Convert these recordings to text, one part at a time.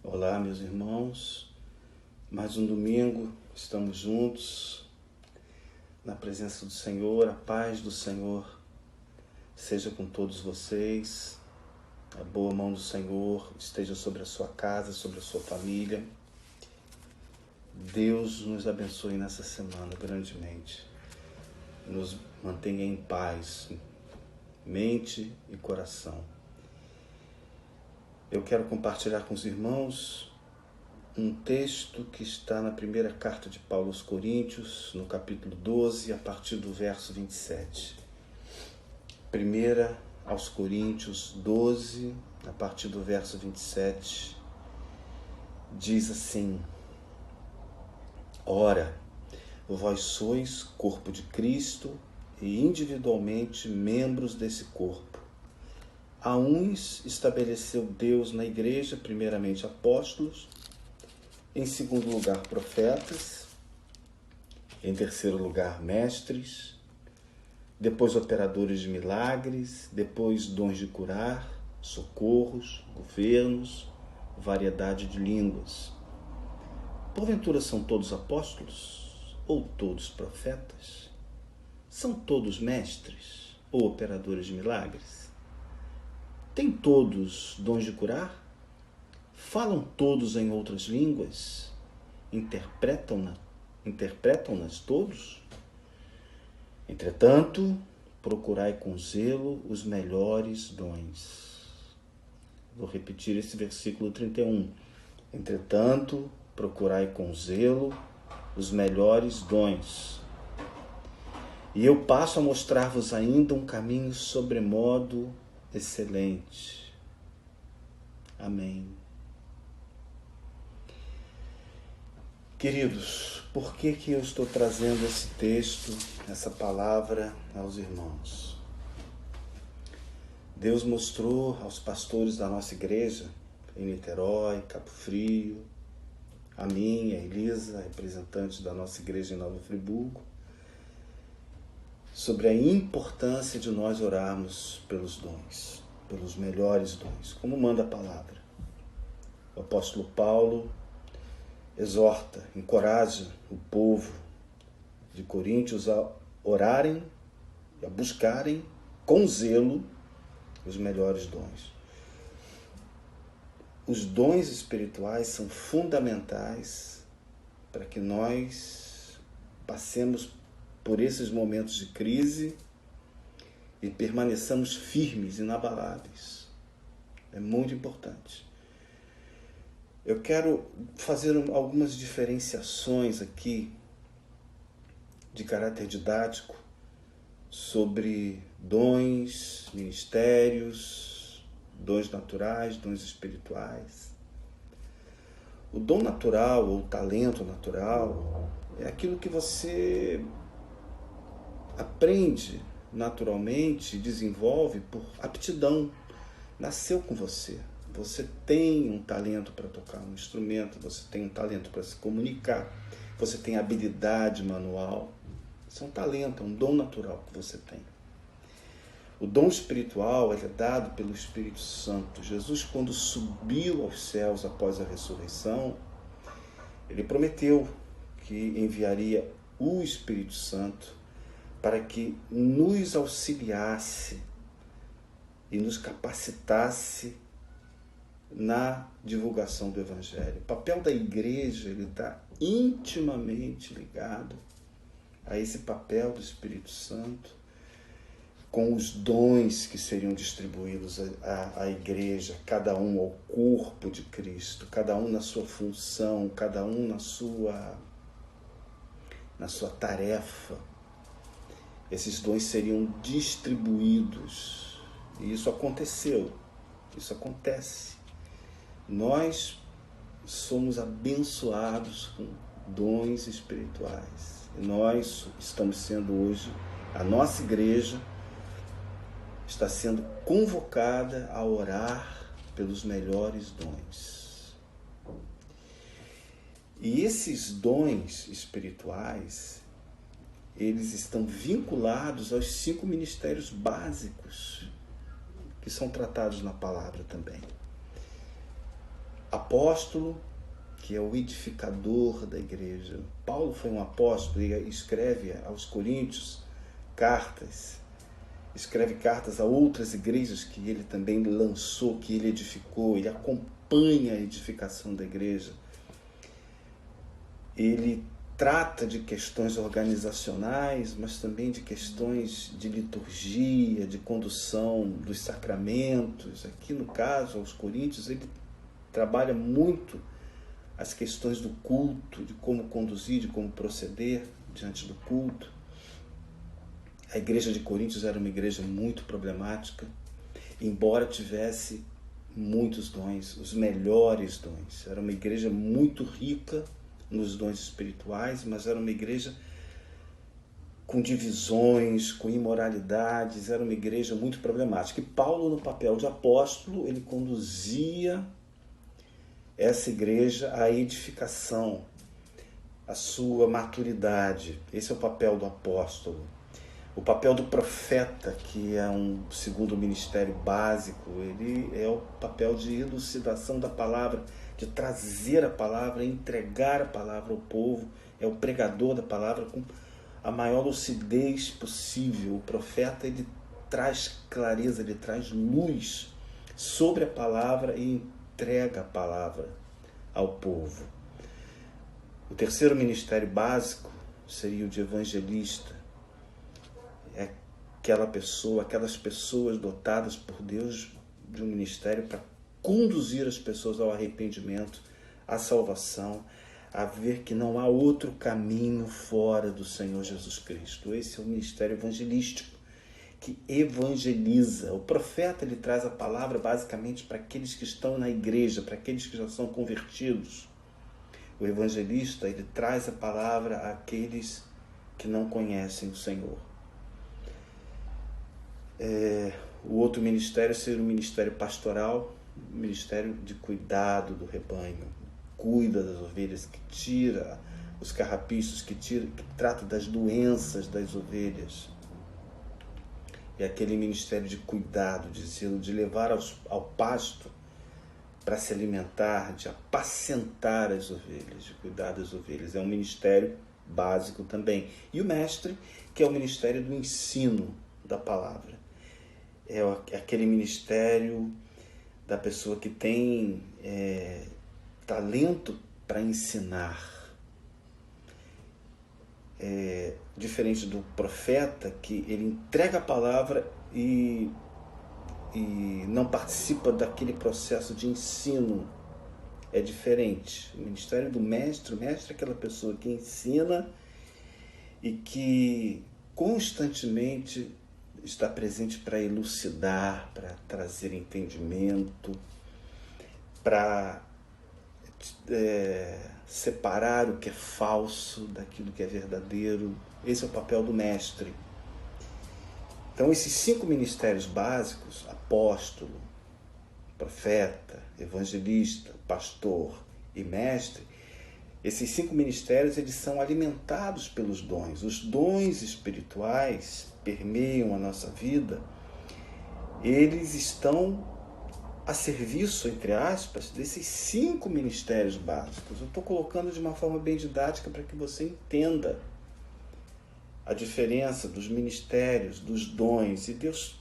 Olá, meus irmãos. Mais um domingo, estamos juntos na presença do Senhor. A paz do Senhor seja com todos vocês. A boa mão do Senhor esteja sobre a sua casa, sobre a sua família. Deus nos abençoe nessa semana grandemente. Nos mantenha em paz, mente e coração. Eu quero compartilhar com os irmãos um texto que está na primeira carta de Paulo aos Coríntios, no capítulo 12, a partir do verso 27. Primeira aos Coríntios 12, a partir do verso 27, diz assim: Ora, vós sois corpo de Cristo e individualmente membros desse corpo. A uns estabeleceu Deus na igreja, primeiramente apóstolos, em segundo lugar profetas, em terceiro lugar mestres, depois operadores de milagres, depois dons de curar, socorros, governos, variedade de línguas. Porventura são todos apóstolos ou todos profetas? São todos mestres ou operadores de milagres? Têm todos dons de curar? Falam todos em outras línguas? Interpretam-nas todos? Entretanto, procurai com zelo os melhores dons. Vou repetir esse versículo 31. Entretanto, procurai com zelo os melhores dons. E eu passo a mostrar-vos ainda um caminho sobremodo excelente. Amém. Queridos, por que eu estou trazendo esse texto, essa palavra aos irmãos? Deus mostrou aos pastores da nossa igreja, em Niterói, Cabo Frio, a mim, a Elisa, representante da nossa igreja em Nova Friburgo, sobre a importância de nós orarmos pelos dons, pelos melhores dons, como manda a palavra. O apóstolo Paulo exorta, encoraja o povo de Coríntios a orarem e a buscarem com zelo os melhores dons. Os dons espirituais são fundamentais para que nós passemos por esses momentos de crise e permaneçamos firmes, inabaláveis. É muito importante. Eu quero fazer algumas diferenciações aqui de caráter didático sobre dons, ministérios, dons naturais, dons espirituais. O dom natural ou talento natural é aquilo que você aprende naturalmente, desenvolve por aptidão, nasceu com você. Você tem um talento para tocar um instrumento, você tem um talento para se comunicar, você tem habilidade manual. Isso é um talento, é um dom natural que você tem. O dom espiritual é dado pelo Espírito Santo. Jesus, quando subiu aos céus após a ressurreição, ele prometeu que enviaria o Espírito Santo para que nos auxiliasse e nos capacitasse na divulgação do Evangelho. O papel da igreja está intimamente ligado a esse papel do Espírito Santo, com os dons que seriam distribuídos à igreja, cada um ao corpo de Cristo, cada um na sua função, cada um na sua tarefa. Esses dons seriam distribuídos. E isso aconteceu. Isso acontece. Nós somos abençoados com dons espirituais. E nós estamos sendo hoje, a nossa igreja está sendo convocada a orar pelos melhores dons. E esses dons espirituais, eles estão vinculados aos 5 ministérios básicos que são tratados na palavra também. Apóstolo, que é o edificador da igreja. Paulo foi um apóstolo e escreve aos Coríntios cartas, escreve cartas a outras igrejas que ele também lançou, que ele edificou, ele acompanha a edificação da igreja. Ele trata de questões organizacionais, mas também de questões de liturgia, de condução dos sacramentos. Aqui no caso, aos Coríntios, ele trabalha muito as questões do culto, de como conduzir, de como proceder diante do culto. A igreja de Coríntios era uma igreja muito problemática, embora tivesse muitos dons, os melhores dons. Era uma igreja muito rica nos dons espirituais, mas era uma igreja com divisões, com imoralidades, era uma igreja muito problemática. E Paulo, no papel de apóstolo, ele conduzia essa igreja à edificação, à sua maturidade. Esse é o papel do apóstolo. O papel do profeta, que é um segundo ministério básico, ele é o papel de elucidação da palavra, de trazer a palavra, entregar a palavra ao povo, é o pregador da palavra com a maior lucidez possível. O profeta, ele traz clareza, ele traz luz sobre a palavra e entrega a palavra ao povo. O terceiro ministério básico seria o de evangelista. É aquelas pessoas dotadas por Deus de um ministério para conduzir as pessoas ao arrependimento, à salvação, a ver que não há outro caminho fora do Senhor Jesus Cristo. Esse é o ministério evangelístico, que evangeliza. O profeta, ele traz a palavra basicamente para aqueles que estão na igreja, para aqueles que já são convertidos. O evangelista, ele traz a palavra àqueles que não conhecem o Senhor. O outro ministério seria o ministério pastoral, o ministério de cuidado do rebanho. Cuida das ovelhas, que tira os carrapichos, que trata das doenças das ovelhas. É aquele ministério de cuidado, de zelo, de levar ao pasto para se alimentar, de apacentar as ovelhas, de cuidar das ovelhas. É um ministério básico também. E o mestre, que é o ministério do ensino da palavra. É aquele ministério da pessoa que tem talento para ensinar. Diferente do profeta, que ele entrega a palavra e não participa daquele processo de ensino. É diferente. O ministério do mestre, o mestre é aquela pessoa que ensina e que constantemente está presente para elucidar, para trazer entendimento, para separar o que é falso daquilo que é verdadeiro. Esse é o papel do mestre. Então, esses 5 ministérios básicos, apóstolo, profeta, evangelista, pastor e mestre, esses 5 ministérios, eles são alimentados pelos dons. Os dons espirituais permeiam a nossa vida, eles estão a serviço, entre aspas, desses 5 ministérios básicos. Eu estou colocando de uma forma bem didática para que você entenda a diferença dos ministérios, dos dons. E Deus,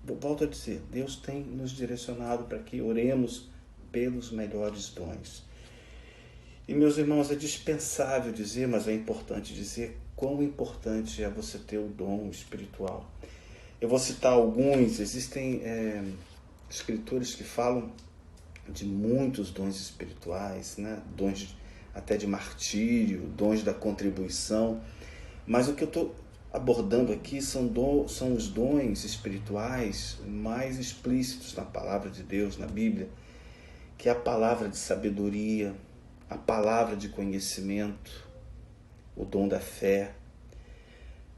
eu volto a dizer, Deus tem nos direcionado para que oremos pelos melhores dons. E, meus irmãos, é dispensável dizer, mas é importante dizer, quão importante é você ter o dom espiritual. Eu vou citar alguns. Existem escritores que falam de muitos dons espirituais, né? Dons até de martírio, dons da contribuição. Mas o que eu estou abordando aqui são os dons espirituais mais explícitos na palavra de Deus, na Bíblia, que é a palavra de sabedoria, a palavra de conhecimento, o dom da fé,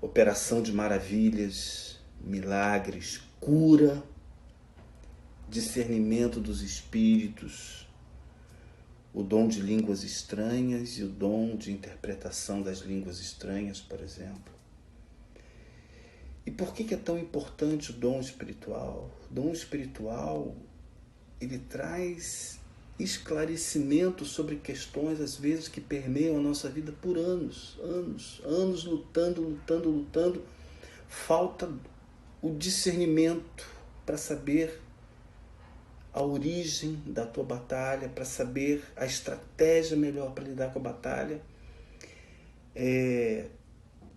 operação de maravilhas, milagres, cura, discernimento dos espíritos, o dom de línguas estranhas e o dom de interpretação das línguas estranhas, por exemplo. E por que é tão importante o dom espiritual? O dom espiritual, ele traz esclarecimento sobre questões, às vezes, que permeiam a nossa vida por anos, lutando. Falta o discernimento para saber a origem da tua batalha, para saber a estratégia melhor para lidar com a batalha.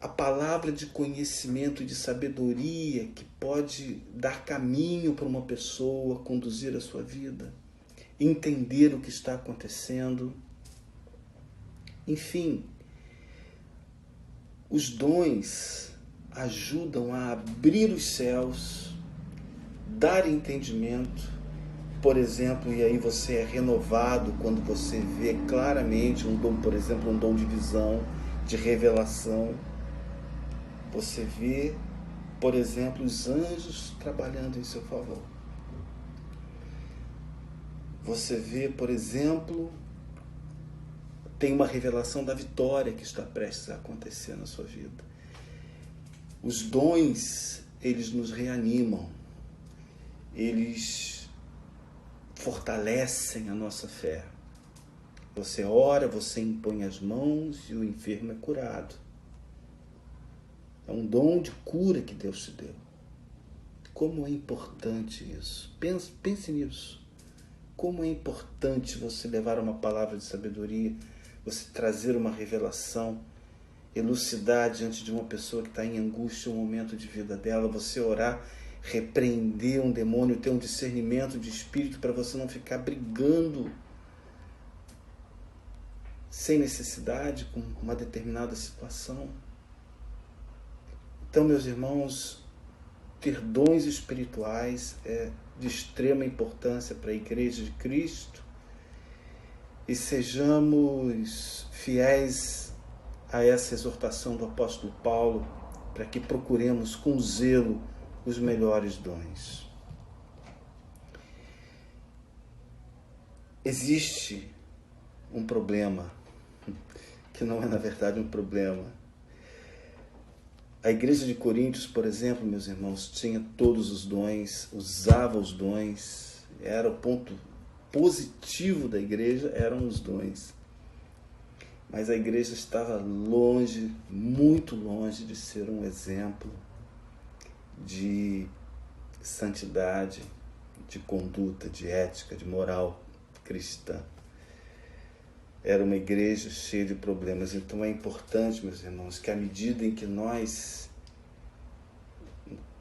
A palavra de conhecimento e de sabedoria que pode dar caminho para uma pessoa, conduzir a sua vida, entender o que está acontecendo. Enfim, os dons ajudam a abrir os céus, dar entendimento. Por exemplo, e aí você é renovado quando você vê claramente um dom, por exemplo, um dom de visão, de revelação. Você vê, por exemplo, os anjos trabalhando em seu favor. Você vê, por exemplo, tem uma revelação da vitória que está prestes a acontecer na sua vida. Os dons, eles nos reanimam, eles fortalecem a nossa fé. Você ora, você impõe as mãos e o enfermo é curado. É um dom de cura que Deus te deu. Como é importante isso. Pense nisso. Como é importante você levar uma palavra de sabedoria, você trazer uma revelação, elucidar diante de uma pessoa que está em angústia, um momento de vida dela, você orar, repreender um demônio, ter um discernimento de espírito para você não ficar brigando sem necessidade com uma determinada situação. Então, meus irmãos, ter dons espirituais é de extrema importância para a Igreja de Cristo, e sejamos fiéis a essa exortação do apóstolo Paulo, para que procuremos com zelo os melhores dons. Existe um problema, que não é na verdade um problema. A igreja de Coríntios, por exemplo, meus irmãos, tinha todos os dons, usava os dons, era o ponto positivo da igreja, eram os dons. Mas a igreja estava longe, muito longe de ser um exemplo de santidade, de conduta, de ética, de moral cristã. Era uma igreja cheia de problemas. Então é importante, meus irmãos, que à medida em que nós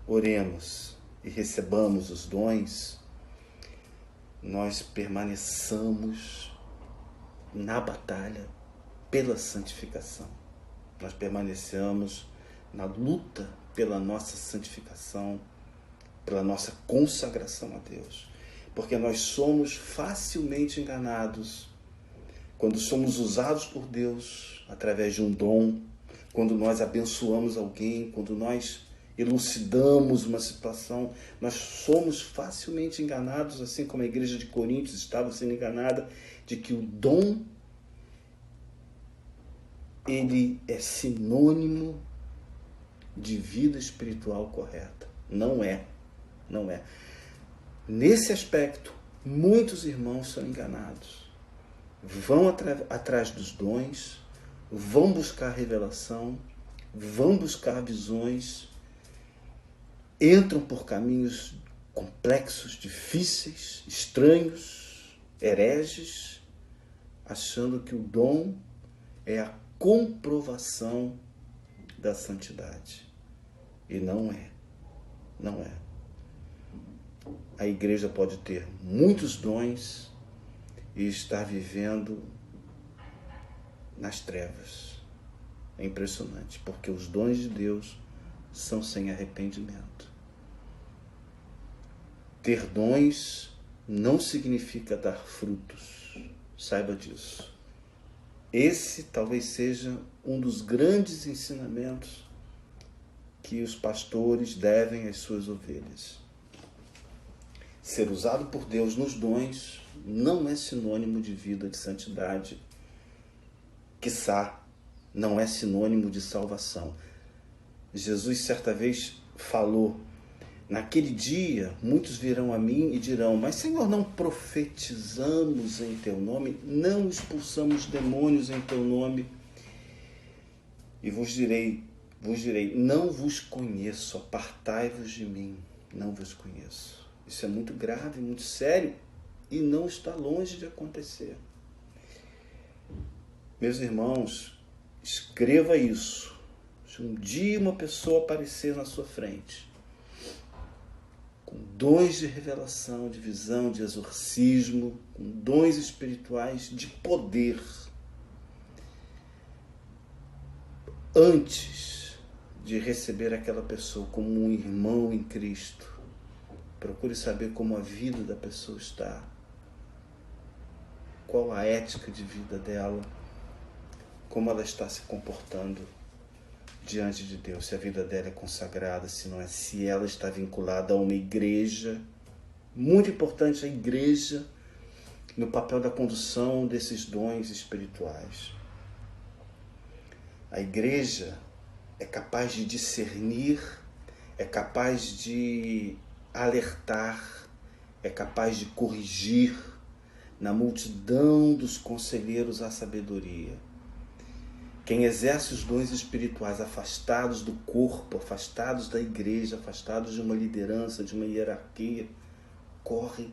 oremos e recebamos os dons, nós permaneçamos na batalha pela santificação. Nós permaneçamos na luta pela nossa santificação, pela nossa consagração a Deus. Porque nós somos facilmente enganados quando somos usados por Deus através de um dom, quando nós abençoamos alguém, quando nós elucidamos uma situação, nós somos facilmente enganados, assim como a igreja de Coríntios estava sendo enganada, de que o dom, ele é sinônimo de vida espiritual correta. Não é. Nesse aspecto, muitos irmãos são enganados. Vão atrás dos dons, vão buscar revelação, vão buscar visões, entram por caminhos complexos, difíceis, estranhos, hereges, achando que o dom é a comprovação da santidade. E não é. A igreja pode ter muitos dons e estar vivendo nas trevas. É impressionante, porque os dons de Deus são sem arrependimento. Ter dons não significa dar frutos. Saiba disso. Esse talvez seja um dos grandes ensinamentos que os pastores devem às suas ovelhas. Ser usado por Deus nos dons não é sinônimo de vida de santidade, quiçá não é sinônimo de salvação. Jesus certa vez falou Naquele dia, muitos virão a mim e dirão: mas, Senhor, não profetizamos em teu nome, não expulsamos demônios em teu nome. E vos direi, não vos conheço, apartai-vos de mim, não vos conheço. Isso é muito grave, muito sério e não está longe de acontecer. Meus irmãos, escreva isso. Se um dia uma pessoa aparecer na sua frente, com dons de revelação, de visão, de exorcismo, com dons espirituais de poder, antes de receber aquela pessoa como um irmão em Cristo, procure saber como a vida da pessoa está, qual a ética de vida dela, como ela está se comportando diante de Deus, se a vida dela é consagrada, se não é, se ela está vinculada a uma igreja. Muito importante a igreja no papel da condução desses dons espirituais. A igreja é capaz de discernir, é capaz de alertar, é capaz de corrigir na multidão dos conselheiros à sabedoria. Quem exerce os dons espirituais afastados do corpo, afastados da igreja, afastados de uma liderança, de uma hierarquia, corre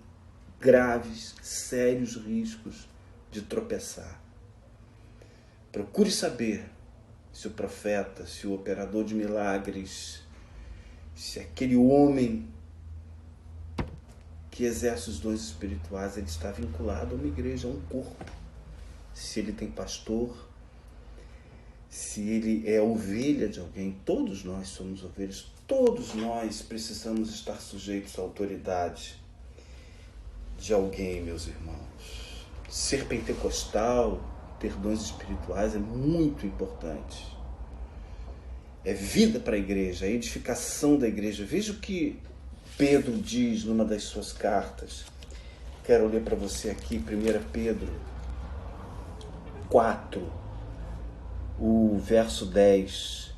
graves, sérios riscos de tropeçar. Procure saber se o profeta, se o operador de milagres, se aquele homem que exerce os dons espirituais, ele está vinculado a uma igreja, a um corpo. Se ele tem pastor, se ele é ovelha de alguém. Todos nós somos ovelhas, todos nós precisamos estar sujeitos à autoridade de alguém, meus irmãos. Ser pentecostal, ter dons espirituais é muito importante. É vida para a igreja, é edificação da igreja. Veja o que Pedro diz numa das suas cartas. Quero ler para você aqui, 1 Pedro 4, o verso 10.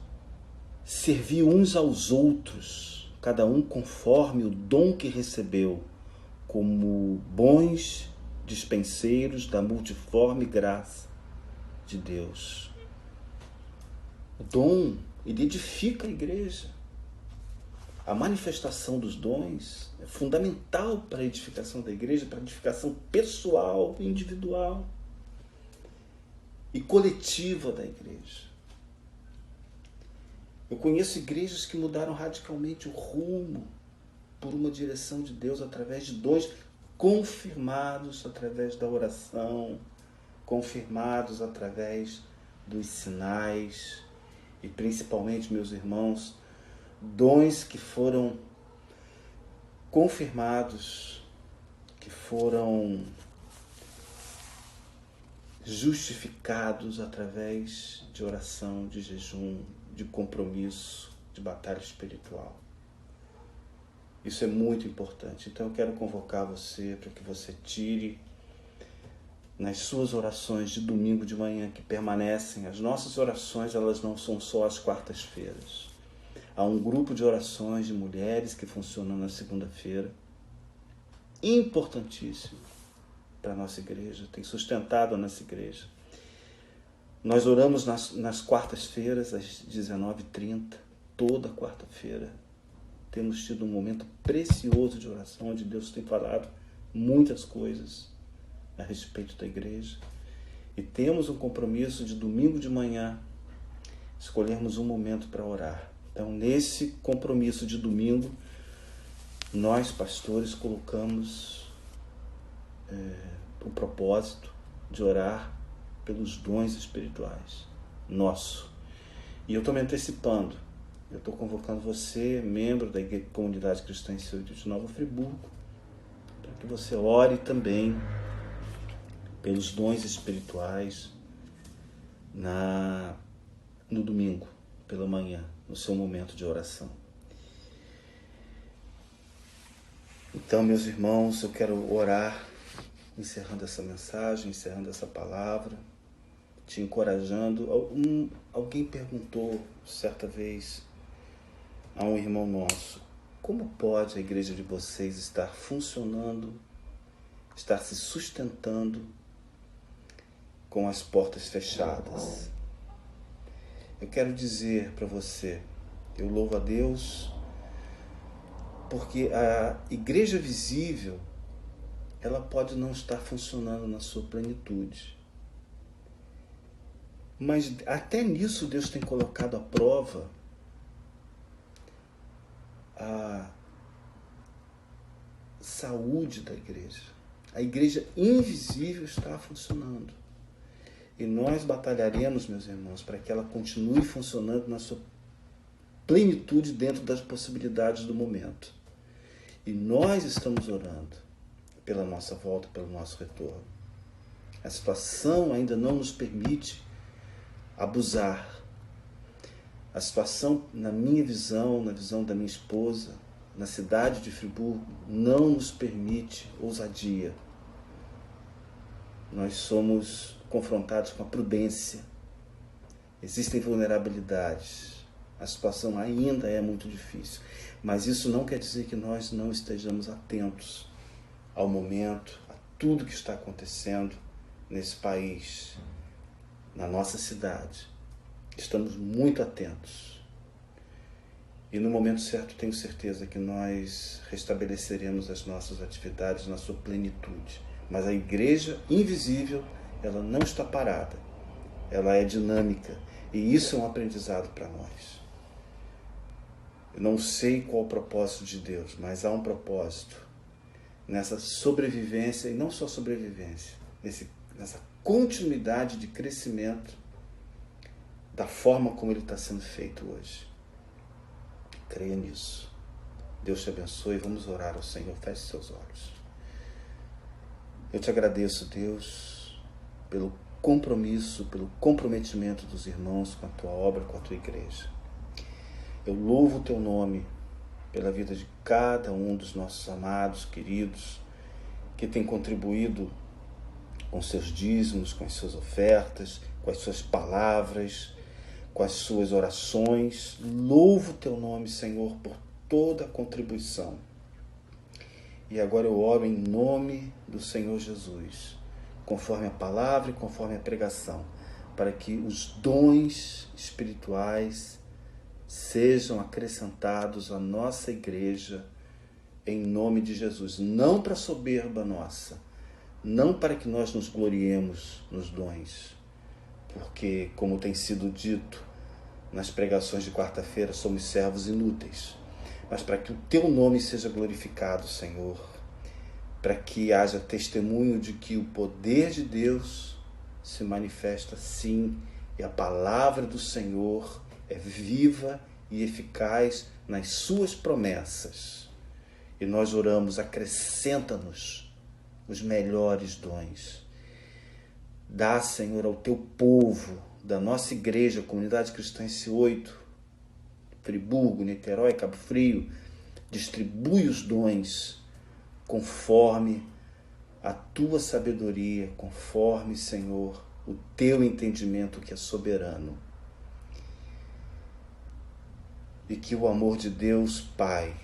Servi uns aos outros, cada um conforme o dom que recebeu, como bons dispenseiros da multiforme graça de Deus. O dom, ele edifica a igreja. A manifestação dos dons é fundamental para a edificação da igreja, para a edificação pessoal, individual e coletiva da igreja. Eu conheço igrejas que mudaram radicalmente o rumo por uma direção de Deus através de dons confirmados através da oração, confirmados através dos sinais e principalmente, meus irmãos, dons que foram confirmados, que foram justificados através de oração, de jejum, de compromisso, de batalha espiritual. Isso é muito importante. Então eu quero convocar você para que você tire nas suas orações de domingo de manhã que permanecem. As nossas orações, elas não são só às quartas-feiras. Há um grupo de orações de mulheres que funcionam na segunda-feira, importantíssimo para a nossa igreja, tem sustentado a nossa igreja. Nós oramos nas quartas-feiras, às 19h30, toda quarta-feira. Temos tido um momento precioso de oração, onde Deus tem falado muitas coisas a respeito da igreja. E temos um compromisso de domingo de manhã, escolhermos um momento para orar. Então, nesse compromisso de domingo, nós, pastores, colocamos o propósito de orar pelos dons espirituais, nosso. E eu estou me antecipando. Eu estou convocando você, membro da Comunidade Cristã Instituto de Nova Friburgo, para que você ore também pelos dons espirituais no domingo, pela manhã, no seu momento de oração. Então, meus irmãos, eu quero orar, encerrando essa mensagem, encerrando essa palavra, te encorajando. Alguém perguntou certa vez a um irmão nosso, como pode a igreja de vocês estar funcionando, estar se sustentando com as portas fechadas? Eu quero dizer para você, eu louvo a Deus, porque a igreja visível, ela pode não estar funcionando na sua plenitude. Mas até nisso Deus tem colocado à prova a saúde da igreja. A igreja invisível está funcionando. E nós batalharemos, meus irmãos, para que ela continue funcionando na sua plenitude dentro das possibilidades do momento. E nós estamos orando pela nossa volta, pelo nosso retorno. A situação ainda não nos permite abusar. A situação, na minha visão, na visão da minha esposa, na cidade de Friburgo, não nos permite ousadia. Nós somos confrontados com a prudência. Existem vulnerabilidades. A situação ainda é muito difícil. Mas isso não quer dizer que nós não estejamos atentos ao momento, a tudo que está acontecendo nesse país, na nossa cidade. Estamos muito atentos. E no momento certo tenho certeza que nós restabeleceremos as nossas atividades na sua plenitude. Mas a igreja invisível, ela não está parada. Ela é dinâmica. E isso é um aprendizado para nós. Eu não sei qual o propósito de Deus, mas há um propósito nessa sobrevivência, e não só sobrevivência, nessa continuidade de crescimento da forma como ele está sendo feito hoje. Creia nisso. Deus te abençoe. Vamos orar ao Senhor. Feche seus olhos. Eu te agradeço, Deus, pelo compromisso, pelo comprometimento dos irmãos com a tua obra, com a tua igreja. Eu louvo o teu nome pela vida de cada um dos nossos amados, queridos, que tem contribuído com seus dízimos, com as suas ofertas, com as suas palavras, com as suas orações. Louvo o teu nome, Senhor, por toda a contribuição. E agora eu oro em nome do Senhor Jesus, conforme a palavra e conforme a pregação, para que os dons espirituais sejam acrescentados à nossa igreja em nome de Jesus. Não para soberba nossa, não para que nós nos gloriemos nos dons, porque, como tem sido dito nas pregações de quarta-feira, somos servos inúteis, mas para que o teu nome seja glorificado, Senhor, para que haja testemunho de que o poder de Deus se manifesta sim, e a palavra do Senhor é viva e eficaz nas suas promessas. E nós oramos, acrescenta-nos os melhores dons. Dá, Senhor, ao teu povo, da nossa igreja, Comunidade Cristã S8, Friburgo, Niterói, Cabo Frio, distribui os dons conforme a tua sabedoria, conforme, Senhor, o teu entendimento que é soberano. E que o amor de Deus, Pai,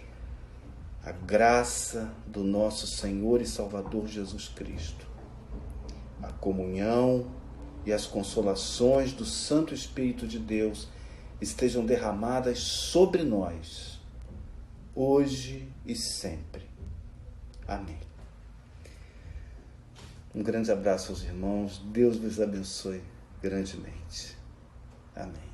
a graça do nosso Senhor e Salvador Jesus Cristo, a comunhão e as consolações do Santo Espírito de Deus estejam derramadas sobre nós, hoje e sempre. Amém. Um grande abraço aos irmãos. Deus vos abençoe grandemente. Amém.